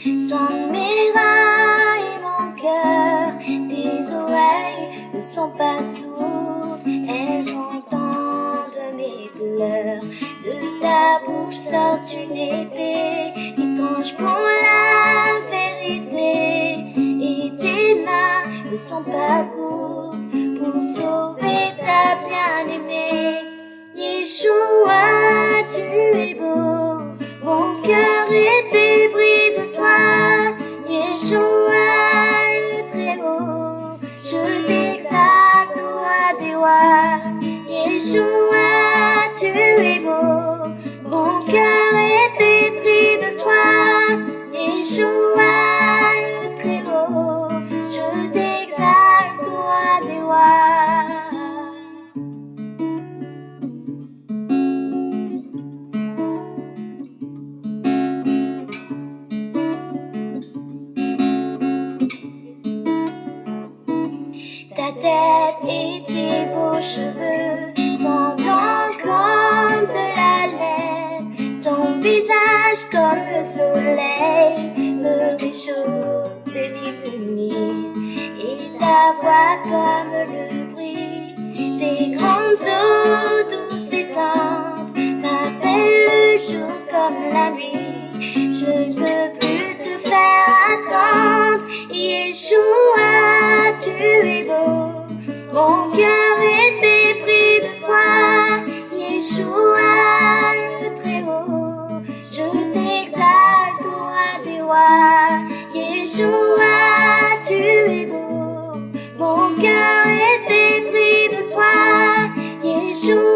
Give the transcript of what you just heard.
Sans mes reins et mon cœur, tes oreilles ne sont pas sourdes, elles entendent mes pleurs. De ta bouche sort une épée qui tranche pour la vérité, et tes mains ne sont pas courtes pour sauver ta bien-aimée. Yeshua, tu es beau, mon cœur est épris de toi. Yeshua, le Très-Haut, je t'exalte, roi des rois. Yeshua, tu es beau, mon cœur est épris de toi. Yeshua, le Très-Haut, je t'exalte, roi des rois. Ta tête et tes beaux cheveux sont blancs comme de la laine. Ton visage comme le soleil me réchauffe et m'illumine. Et ta voix comme le bruit des grandes eaux douces et tendres m'appelle le jour comme la nuit. Je ne veux plus te faire attendre. Yeshua, tu es beau, mon cœur est épris de toi. Yeshua, le Très-Haut, je t'exalte, roi des rois. Yeshua, tu es beau, mon cœur est épris de toi. Yeshua,